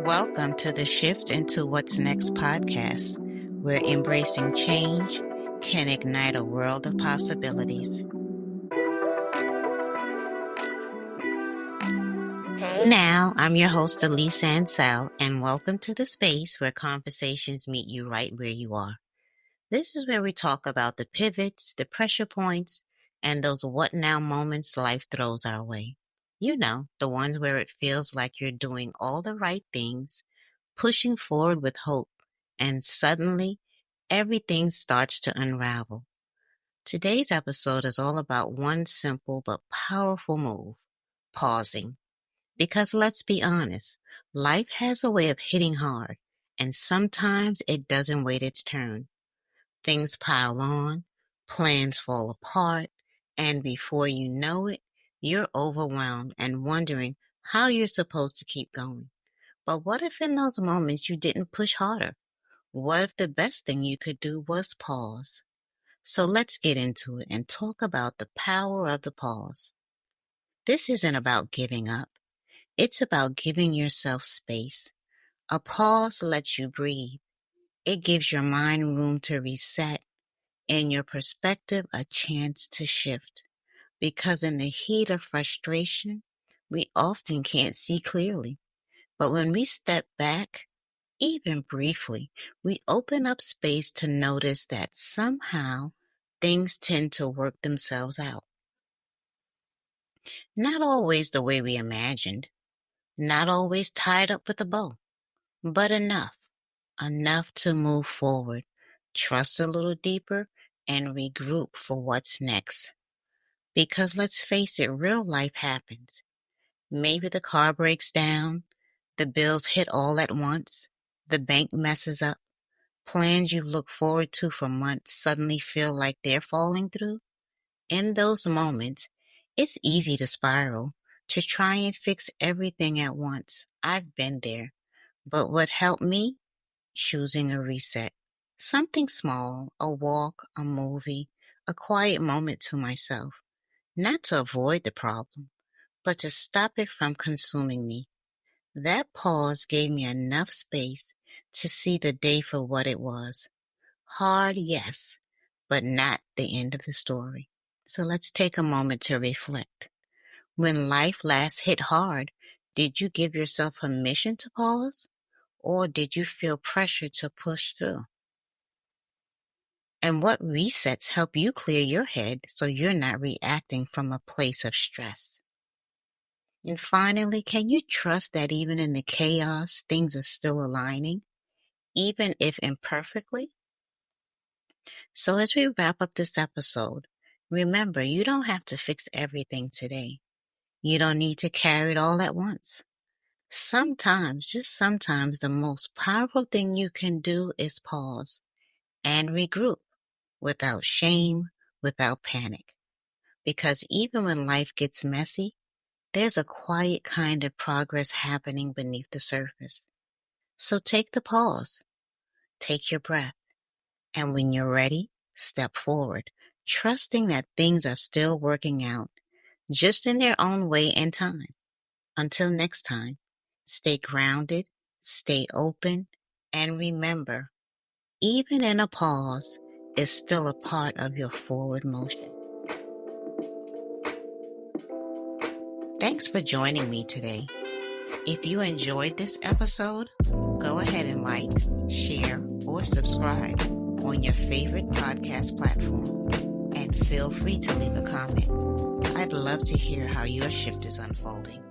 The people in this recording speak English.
Welcome to the Shift into What's Next podcast, where embracing change can ignite a world of possibilities. Hey now, I'm your host, Elise Ancel, and welcome to the space where conversations meet you right where you are. This is where we talk about the pivots, the pressure points, and those what now moments life throws our way. You know, the ones where it feels like you're doing all the right things, pushing forward with hope, and suddenly everything starts to unravel. Today's episode is all about one simple but powerful move, pausing. Because let's be honest, life has a way of hitting hard, and sometimes it doesn't wait its turn. Things pile on, plans fall apart, and before you know it, you're overwhelmed and wondering how you're supposed to keep going. But what if in those moments you didn't push harder? What if the best thing you could do was pause? So let's get into it and talk about the power of the pause. This isn't about giving up. It's about giving yourself space. A pause lets you breathe. It gives your mind room to reset and your perspective a chance to shift. Because in the heat of frustration, we often can't see clearly. But when we step back, even briefly, we open up space to notice that somehow things tend to work themselves out. Not always the way we imagined, not always tied up with a bow, but enough to move forward, trust a little deeper, and regroup for what's next. Because let's face it, real life happens. Maybe the car breaks down, the bills hit all at once, the bank messes up, plans you look forward to for months suddenly feel like they're falling through. In those moments, it's easy to spiral, to try and fix everything at once. I've been there. But what helped me? Choosing a reset. Something small, a walk, a movie, a quiet moment to myself. Not to avoid the problem, but to stop it from consuming me. That pause gave me enough space to see the day for what it was. Hard, yes, but not the end of the story. So let's take a moment to reflect. When life last hit hard, did you give yourself permission to pause? Or did you feel pressure to push through? And what resets help you clear your head so you're not reacting from a place of stress? And finally, can you trust that even in the chaos, things are still aligning, even if imperfectly? So as we wrap up this episode, remember, you don't have to fix everything today. You don't need to carry it all at once. Sometimes, just sometimes, the most powerful thing you can do is pause and regroup without shame, without panic. Because even when life gets messy, there's a quiet kind of progress happening beneath the surface. So take the pause, take your breath, and when you're ready, step forward, trusting that things are still working out, just in their own way and time. Until next time, stay grounded, stay open, and remember, even in a pause is still a part of your forward motion. Thanks for joining me today. If you enjoyed this episode, go ahead and like, share, or subscribe on your favorite podcast platform. And feel free to leave a comment. I'd love to hear how your shift is unfolding.